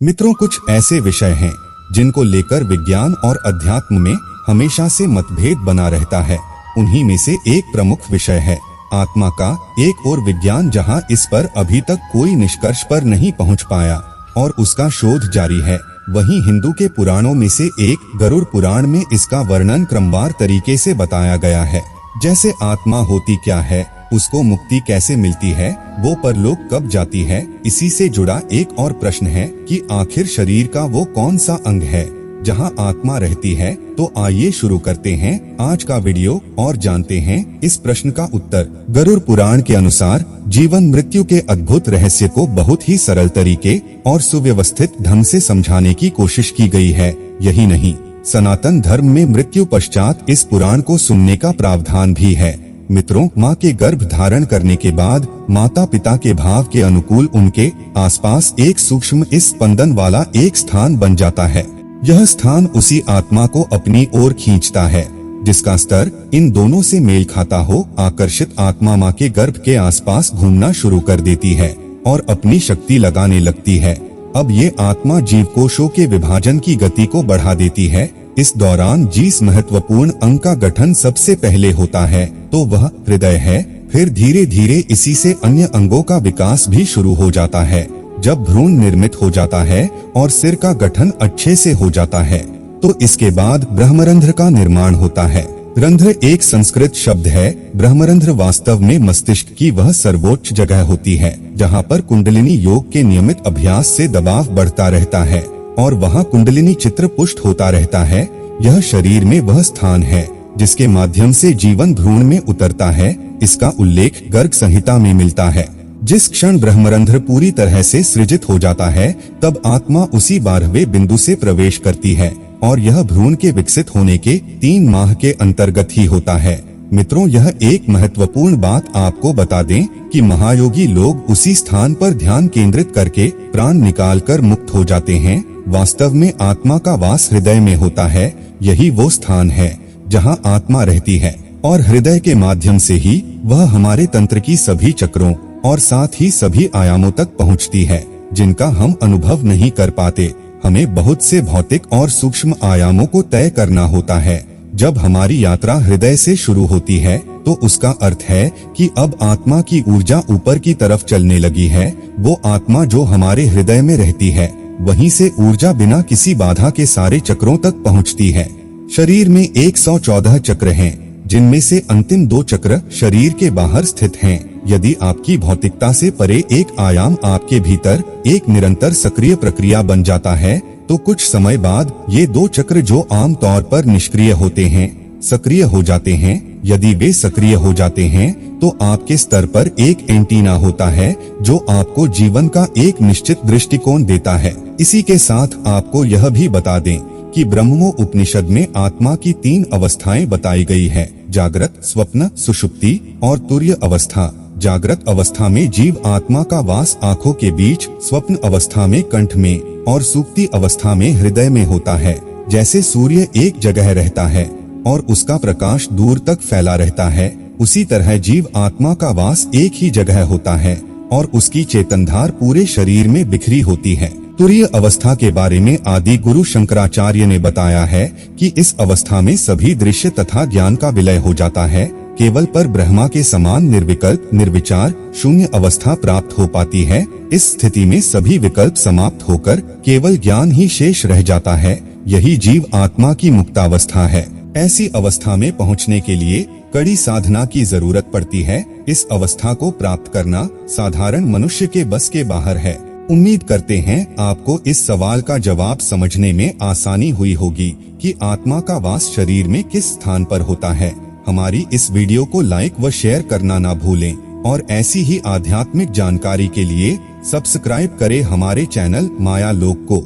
मित्रों, कुछ ऐसे विषय हैं जिनको लेकर विज्ञान और अध्यात्म में हमेशा से मतभेद बना रहता है। उन्हीं में से एक प्रमुख विषय है आत्मा का। एक और विज्ञान जहां इस पर अभी तक कोई निष्कर्ष पर नहीं पहुंच पाया और उसका शोध जारी है, वहीं हिंदू के पुराणों में से एक गरुड़ पुराण में इसका वर्णन क्रमवार तरीके से बताया गया है। जैसे आत्मा होती क्या है, उसको मुक्ति कैसे मिलती है, वो परलोक कब जाती है। इसी से जुड़ा एक और प्रश्न है कि आखिर शरीर का वो कौन सा अंग है जहां आत्मा रहती है। तो आइए शुरू करते हैं आज का वीडियो और जानते हैं इस प्रश्न का उत्तर। गरुड़ पुराण के अनुसार जीवन मृत्यु के अद्भुत रहस्य को बहुत ही सरल तरीके और सुव्यवस्थित ढंग से समझाने की कोशिश की गई है। यही नहीं, सनातन धर्म में मृत्यु पश्चात इस पुराण को सुनने का प्रावधान भी है। मित्रों, माँ के गर्भ धारण करने के बाद माता पिता के भाव के अनुकूल उनके आसपास एक सूक्ष्म स्पंदन वाला एक स्थान बन जाता है। यह स्थान उसी आत्मा को अपनी ओर खींचता है जिसका स्तर इन दोनों से मेल खाता हो। आकर्षित आत्मा माँ के गर्भ के आसपास घूमना शुरू कर देती है और अपनी शक्ति लगाने लगती है। अब ये आत्मा जीवकोशों के विभाजन की गति को बढ़ा देती है। इस दौरान जिस महत्वपूर्ण अंग का गठन सबसे पहले होता है तो वह हृदय है। फिर धीरे धीरे इसी से अन्य अंगों का विकास भी शुरू हो जाता है। जब भ्रूण निर्मित हो जाता है और सिर का गठन अच्छे से हो जाता है तो इसके बाद ब्रह्मरंध्र का निर्माण होता है। रंध्र एक संस्कृत शब्द है। ब्रह्मरंध्र वास्तव में मस्तिष्क की वह सर्वोच्च जगह होती है जहाँ पर कुंडलिनी योग के नियमित अभ्यास से दबाव बढ़ता रहता है और वहाँ कुंडलिनी चित्र पुष्ट होता रहता है। यह शरीर में वह स्थान है जिसके माध्यम से जीवन भ्रूण में उतरता है। इसका उल्लेख गर्ग संहिता में मिलता है। जिस क्षण ब्रह्मरंध्र पूरी तरह से सृजित हो जाता है तब आत्मा उसी 12वें बिंदु से प्रवेश करती है और यह भ्रूण के विकसित होने के 3 माह के अंतर्गत ही होता है। मित्रों, यह एक महत्वपूर्ण बात आपको बता दें कि महायोगी लोग उसी स्थान पर ध्यान केंद्रित करके प्राण निकालकर मुक्त हो जाते हैं। वास्तव में आत्मा का वास हृदय में होता है। यही वो स्थान है जहां आत्मा रहती है और हृदय के माध्यम से ही वह हमारे तंत्र की सभी चक्रों और साथ ही सभी आयामों तक पहुंचती है जिनका हम अनुभव नहीं कर पाते। हमें बहुत से भौतिक और सूक्ष्म आयामों को तय करना होता है। जब हमारी यात्रा हृदय से शुरू होती है तो उसका अर्थ है कि अब आत्मा की ऊर्जा ऊपर की तरफ चलने लगी है। वो आत्मा जो हमारे हृदय में रहती है, वहीं से ऊर्जा बिना किसी बाधा के सारे चक्रों तक पहुंचती है। शरीर में 114 चक्र हैं, जिनमें से अंतिम 2 चक्र शरीर के बाहर स्थित हैं। यदि आपकी भौतिकता से परे एक आयाम आपके भीतर एक निरंतर सक्रिय प्रक्रिया बन जाता है तो कुछ समय बाद ये 2 चक्र जो आम तौर पर निष्क्रिय होते हैं, सक्रिय हो जाते हैं। यदि वे सक्रिय हो जाते हैं तो आपके स्तर पर एक एंटीना होता है जो आपको जीवन का एक निश्चित दृष्टिकोण देता है। इसी के साथ आपको यह भी बता दें कि ब्रह्मो उपनिषद में आत्मा की 3 अवस्थाएं बताई गई है: जागृत, स्वप्न, सुषुप्ति और तुर्य अवस्था। जागृत अवस्था में जीव आत्मा का वास आँखों के बीच, स्वप्न अवस्था में कंठ में और सुप्ति अवस्था में हृदय में होता है। जैसे सूर्य एक जगह रहता है और उसका प्रकाश दूर तक फैला रहता है, उसी तरह जीव आत्मा का वास एक ही जगह होता है और उसकी चेतनधार पूरे शरीर में बिखरी होती है। तुरीय अवस्था के बारे में आदि गुरु शंकराचार्य ने बताया है कि इस अवस्था में सभी दृश्य तथा ज्ञान का विलय हो जाता है। केवल पर ब्रह्मा के समान निर्विकल्प निर्विचार शून्य अवस्था प्राप्त हो पाती है। इस स्थिति में सभी विकल्प समाप्त होकर केवल ज्ञान ही शेष रह जाता है। यही जीव आत्मा की मुक्तावस्था है। ऐसी अवस्था में पहुंचने के लिए कड़ी साधना की जरूरत पड़ती है। इस अवस्था को प्राप्त करना साधारण मनुष्य के बस के बाहर है। उम्मीद करते हैं आपको इस सवाल का जवाब समझने में आसानी हुई होगी कि आत्मा का वास शरीर में किस स्थान पर होता है। हमारी इस वीडियो को लाइक व शेयर करना ना भूलें और ऐसी ही आध्यात्मिक जानकारी के लिए सब्सक्राइब करें हमारे चैनल माया लोक को।